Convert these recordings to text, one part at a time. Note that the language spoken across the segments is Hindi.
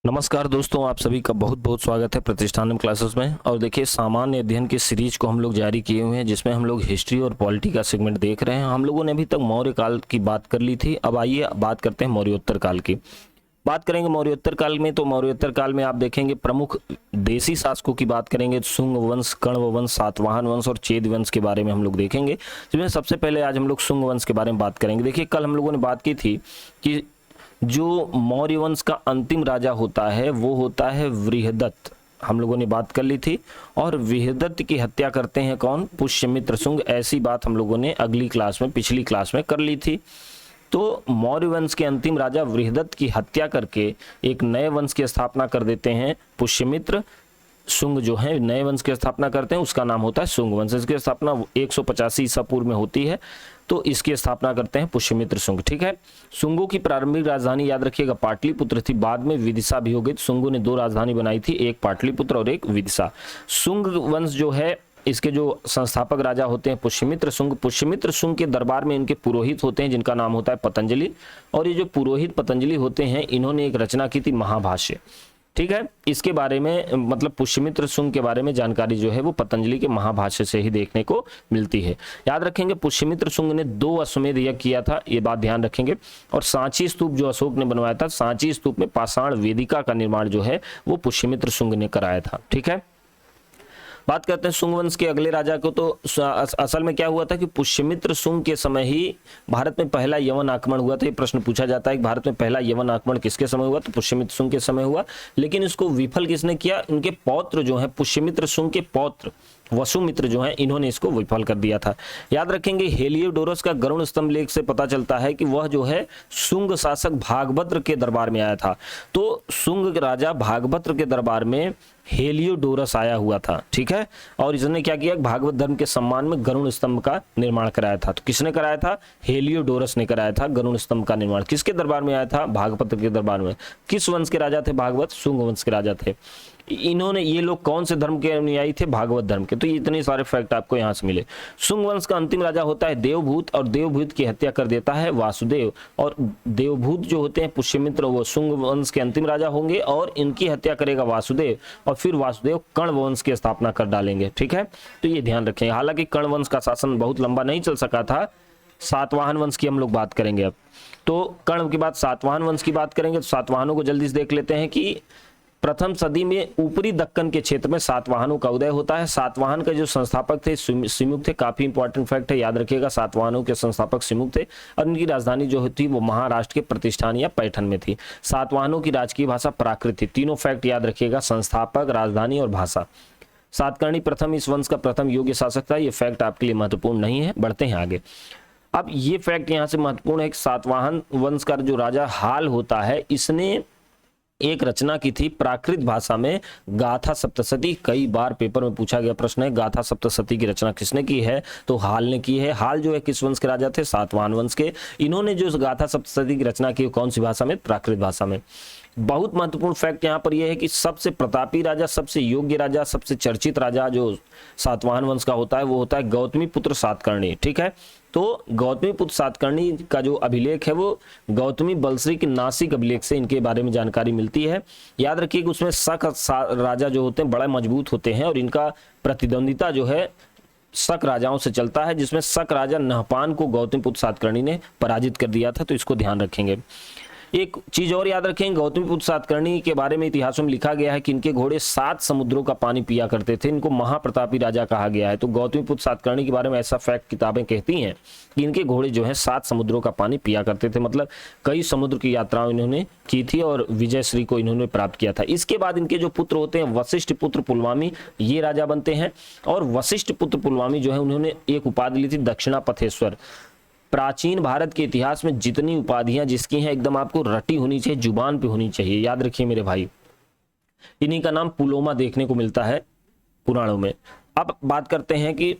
नमस्कार दोस्तों, आप सभी का बहुत बहुत स्वागत है प्रतिष्ठानम क्लासेस में। और देखिए, सामान्य अध्ययन की सीरीज को हम लोग जारी किए हुए हैं, जिसमें हम लोग हिस्ट्री और पॉलिटी का सेगमेंट देख रहे हैं। हम लोगों ने अभी तक मौर्य काल की बात कर ली थी। अब आइए बात करते हैं मौर्योत्तर काल की। बात करेंगे मौर्योत्तर काल में, तो मौर्योत्तर काल में आप देखेंगे प्रमुख देशी शासकों की बात करेंगे। शुंग वंश, कण्व वंश, सातवाहन वंश और चेद वंश के बारे में हम लोग देखेंगे। जिसमें सबसे पहले आज हम लोग शुंग वंश के बारे में बात करेंगे। देखिए, कल हम लोगों ने बात की थी कि जो मौर्य वंश का अंतिम राजा होता है वो होता है वृहदत्त। हम लोगों ने बात कर ली थी। और वृहदत्त की हत्या करते हैं कौन? पुष्यमित्र शुंग। ऐसी बात हम लोगों ने अगली क्लास में, पिछली क्लास में कर ली थी। तो मौर्य वंश के अंतिम राजा वृहदत्त की हत्या करके एक नए वंश की स्थापना कर देते हैं पुष्यमित्र शुंग। जो है नए वंश की स्थापना करते हैं, उसका नाम होता है शुंग वंश। इसकी स्थापना 185 ईसा पूर्व में होती है, तो इसकी स्थापना करते हैं पुष्यमित्र शुंग। ठीक है। शुंगों की प्रारंभिक राजधानी याद रखिएगा पाटलिपुत्र थी, बाद में विदिशा भी हो गई। शुंगों ने दो राजधानी बनाई थी, एक पाटलिपुत्र और एक विदिशा। शुंग वंश जो है, इसके जो संस्थापक राजा होते हैं पुष्यमित्र शुंग। पुष्यमित्र शुंग के दरबार में इनके पुरोहित होते हैं, जिनका नाम होता है पतंजलि। और ये जो पुरोहित पतंजलि होते हैं, इन्होंने एक रचना की थी महाभाष्य। ठीक है। इसके बारे में, मतलब पुष्यमित्र शुंग के बारे में जानकारी जो है वो पतंजलि के महाभाष्य से ही देखने को मिलती है। याद रखेंगे, पुष्यमित्र शुंग ने 2 अश्वमेध यज्ञ किया था, ये बात ध्यान रखेंगे। और सांची स्तूप जो अशोक ने बनवाया था, सांची स्तूप में पाषाण वेदिका का निर्माण जो है वो पुष्यमित्र शुंग ने कराया था। ठीक है। बात करते हैं शुंग वंश के अगले राजा को। तो असल में क्या हुआ था कि पुष्यमित्र शुंग के समय ही भारत में पहला यवन आक्रमण हुआ था। ये प्रश्न पूछा जाता है कि भारत में पहला यवन आक्रमण किसके समय हुआ? तो पुष्यमित्र शुंग के समय हुआ। लेकिन इसको विफल किसने किया? इनके पौत्र जो है, पुष्यमित्र शुंग के पौत्र वसुमित्र जो है, इन्होंने इसको विफल कर दिया था। याद रखेंगे, हेलियोडोरस का गरुड़ स्तंभ लेख से पता चलता है कि वह जो है शुंग शासक भागभद्र के दरबार में आया था। तो शुंग राजा भागभद्र के दरबार में हेलियोडोरस आया हुआ था। ठीक है। और इसने क्या किया? भागवत धर्म के सम्मान में गरुड़ स्तंभ का निर्माण कराया था। तो किसने कराया था? हेलियोडोरस ने कराया था गरुड़ स्तंभ का निर्माण। किसके दरबार में आया था? भागभद्र के दरबार में। किस वंश के राजा थे भागवत? शुंग वंश के राजा थे। इन्होंने, ये लोग कौन से धर्म के अनुयायी थे? भागवत धर्म के। तो ये इतने सारे फैक्ट आपको यहां से मिले। शुंग वंश का अंतिम राजा होता है देवभूत, और देवभूत की हत्या कर देता है वासुदेव। और देवभूत जो होते हैं पुष्यमित्र, वो शुंग वंश के अंतिम राजा होंगे, और इनकी हत्या करेगा वासुदेव। और फिर वासुदेव कण्व वंश की स्थापना कर डालेंगे। ठीक है। तो ये ध्यान रखें। हालांकि कण्व वंश का शासन बहुत लंबा नहीं चल सका था। सातवाहन वंश की हम लोग बात करेंगे अब। तो कण्व के बाद सातवाहन वंश की बात करेंगे। तो सातवाहनों को जल्दी से देख लेते हैं कि प्रथम सदी में ऊपरी दक्कन के क्षेत्र में सातवाहनों का उदय होता है। सातवाहन के जो संस्थापक थे सिमुक थे। काफी इंपॉर्टेंट फैक्ट है, याद रखिएगा। सातवाहनों के संस्थापक सिमुक थे, और इनकी राजधानी जो थी वो महाराष्ट्र के प्रतिष्ठान या पैठन में थी। सातवाहनों की राजकीय भाषा प्राकृत थी। तीनों फैक्ट याद रखिएगा, संस्थापक, राजधानी और भाषा। सातकर्णी प्रथम इस वंश का प्रथम योग्य शासक था। ये फैक्ट आपके लिए महत्वपूर्ण नहीं है। बढ़ते हैं आगे। अब ये फैक्ट यहाँ से महत्वपूर्ण है कि सातवाहन वंश का जो राजा हाल होता है, इसने एक रचना की थी प्राकृत भाषा में, गाथा सप्तशती। कई बार पेपर में पूछा गया प्रश्न है, गाथा सप्तशती की रचना किसने की है? तो हाल ने की है। हाल जो है किस वंश के राजा थे? सातवाहन वंश के। इन्होंने जो गाथा सप्तशती की रचना की, कौन सी भाषा में? प्राकृत भाषा में। बहुत महत्वपूर्ण फैक्ट यहाँ पर यह है कि सबसे प्रतापी राजा, सबसे योग्य राजा, सबसे चर्चित राजा जो सातवाहन वंश का होता है, वो होता है गौतमी पुत्र सातकर्णी। ठीक है। तो गौतमी पुत्र सातकर्णी का जो अभिलेख है वो गौतमी बलश्री के नासिक अभिलेख से इनके बारे में जानकारी मिलती है। याद रखिए कि उसमें शक राजा जो होते हैं बड़ा मजबूत होते हैं, और इनका प्रतिद्वंदिता जो है शक राजाओं से चलता है, जिसमें शक राजा नहपान को गौतमी पुत्र सातकर्णी ने पराजित कर दिया था। तो इसको ध्यान रखेंगे। एक चीज और याद रखेंगे, गौतमी पुत्र सातकर्णी के बारे में इतिहासों में लिखा गया है कि इनके घोड़े 7 समुद्रों का पानी पिया करते थे। इनको महाप्रतापी राजा कहा गया है। तो गौतमी पुत्र सातकर्णी के बारे में ऐसा फैक्ट किताबें कहती हैं कि इनके घोड़े जो है 7 समुद्रों का पानी पिया करते थे। मतलब कई समुद्र की यात्राएं इन्होंने की थी, और विजयश्री को इन्होंने प्राप्त किया था। इसके बाद इनके जो पुत्र होते हैं वशिष्ठ पुत्र पुलवामी, ये राजा बनते हैं। और वशिष्ठ पुत्र पुलवामी जो है, उन्होंने एक उपाधि ली थी दक्षिणापथेश्वर। प्राचीन भारत के इतिहास में जितनी उपाधियां जिसकी हैं, एकदम आपको रटी होनी चाहिए, जुबान पे होनी चाहिए। याद रखिए मेरे भाई, इन्हीं का नाम पुलोमा देखने को मिलता है पुराणों में। अब बात करते हैं कि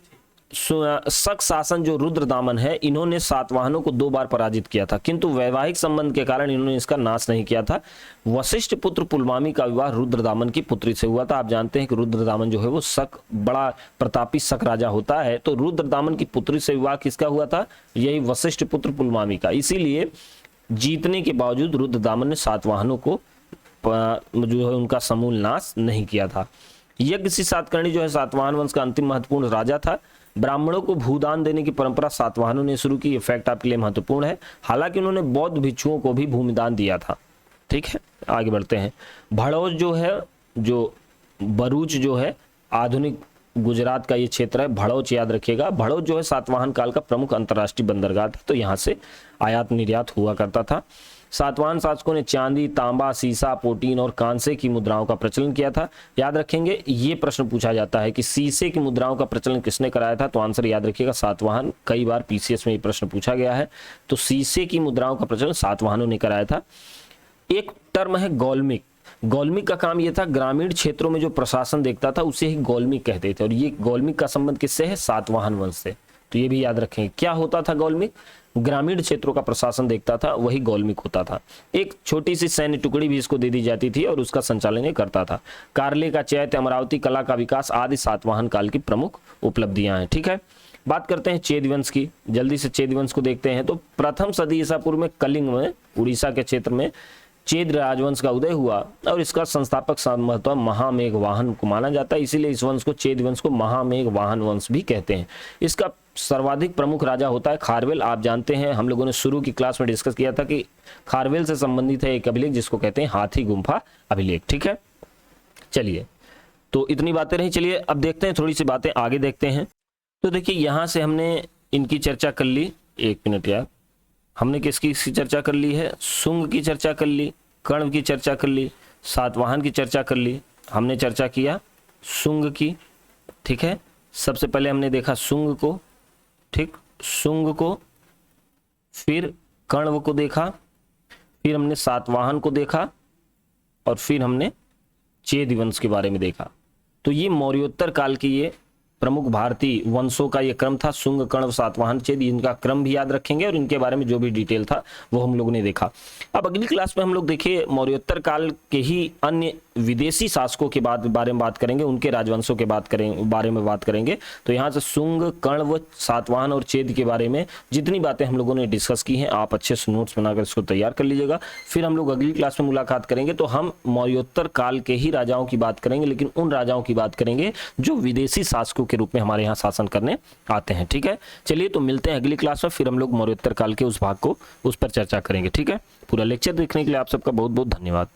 शक शासन जो रुद्रदामन है, इन्होंने सातवाहनों को 2 बार पराजित किया था, किंतु वैवाहिक संबंध के कारण इन्होंने इसका नाश नहीं किया था। वशिष्ठ पुत्र पुलमामी का विवाह रुद्रदामन की पुत्री से हुआ था। आप जानते हैं कि रुद्रदामन जो है वो शक, बड़ा प्रतापी शक राजा होता है। तो रुद्रदामन की पुत्री से विवाह किसका हुआ था? यही वशिष्ठ पुत्र पुलमामी का। इसीलिए जीतने के बावजूद रुद्रदामन ने सातवाहनों को जो है उनका समूल नाश नहीं किया था। यज्ञ सातकर्णी जो है सातवाहन वंश का अंतिम महत्वपूर्ण राजा था। ब्राह्मणों को भूदान देने की परंपरा सातवाहनों ने शुरू की। ये फैक्ट आपके लिए महत्वपूर्ण है। हालांकि उन्होंने बौद्ध भिक्षुओं को भी भूमिदान दिया था। ठीक है, आगे बढ़ते हैं। भड़ौज जो है, जो भरूच जो है आधुनिक गुजरात का ये क्षेत्र है। भड़ौच याद रखिएगा। भड़ौच जो है सातवाहन काल का प्रमुख अंतर्राष्ट्रीय बंदरगाह था, तो यहाँ से आयात निर्यात हुआ करता था। सातवाहन शासकों ने चांदी, तांबा, सीसा, पोटीन और कांसे की मुद्राओं का प्रचलन किया था। याद रखेंगे, ये प्रश्न पूछा जाता है कि सीसे की मुद्राओं का प्रचलन किसने कराया था, तो आंसर याद रखिएगा सातवाहन। कई बार पीसीएस में ये प्रश्न पूछा गया है, तो सीसे की मुद्राओं का प्रचलन सातवाहनों ने कराया था। एक टर्म है गौलमिक। गौलमिक का काम यह था, ग्रामीण क्षेत्रों में जो प्रशासन देखता था उसे ही गौलमिक कहते थे, और ये गौलमिक का संबंध किससे है, सातवाहन वंश से। तो ये भी याद रखेंगे। क्या होता था गौलमिक, ग्रामीण क्षेत्रों का प्रशासन देखता था, वही गौलमिक होता था। एक छोटी सी सैन्य टुकड़ी भी इसको दे दी जाती थी और उसका संचालन ये करता था। कार्ले का चैत्य, अमरावती, कला का विकास आदि सातवाहन काल की प्रमुख उपलब्धियां हैं। ठीक है, बात करते हैं चेद वंश की। जल्दी से चेद वंश को देखते हैं। तो प्रथम सदी ईसा पूर्व में कलिंग में, उड़ीसा के क्षेत्र में चेद राजवंश का उदय हुआ और इसका संस्थापक संभवतः महामेघवाहन को माना जाता है। इसीलिए इस वंश को, चेद वंश को महामेघवाहन वंश भी कहते हैं। इसका सर्वाधिक प्रमुख राजा होता है खारवेल। आप जानते हैं, हम लोगों ने शुरू की क्लास में डिस्कस किया था कि खारवेल से संबंधित है एक अभिलेख जिसको कहते हैं हाथी गुम्फा अभिलेख। ठीक है, चलिए, तो इतनी बातें रही। चलिए अब देखते हैं, थोड़ी सी बातें आगे देखते हैं। तो देखिए, यहाँ से हमने इनकी चर्चा कर ली। एक मिनट यार, हमने किसकी चर्चा कर ली है, शुंग की चर्चा कर ली, कण्व की चर्चा कर ली, सातवाहन की चर्चा कर ली। हमने चर्चा किया शुंग की। ठीक है, सबसे पहले हमने देखा शुंग को, ठीक, शुंग को, फिर कण्व को देखा, फिर हमने सातवाहन को देखा और फिर हमने चेद वंश के बारे में देखा। तो ये मौर्योत्तर काल की ये प्रमुख भारतीय वंशों का ये क्रम था। शुंग, कण्व, सातवाहन, चेद, इनका क्रम भी याद रखेंगे और इनके बारे में जो भी डिटेल था वो हम लोगों ने देखा। अब अगली क्लास में हम लोग देखिए मौर्योत्तर काल के ही अन्य विदेशी शासकों के बारे में बात करेंगे, उनके राजवंशों के बारे में बात करेंगे। तो यहाँ से शुंग, कण्व, सातवाहन और चेद के बारे में जितनी बातें हम लोगों ने डिस्कस की हैं, आप अच्छे से नोट्स बनाकर इसको तैयार कर लीजिएगा। फिर हम लोग अगली क्लास में मुलाकात करेंगे, तो हम मौर्योत्तर काल के ही राजाओं की बात करेंगे, लेकिन उन राजाओं की बात करेंगे जो विदेशी शासकों के रूप में हमारे यहाँ शासन करने आते हैं। ठीक है, चलिए, तो मिलते हैं अगली क्लास में। फिर हम लोग मौर्योत्तर काल के उस भाग को, उस पर चर्चा करेंगे। ठीक है, पूरा लेक्चर देखने के लिए आप सबका बहुत बहुत धन्यवाद।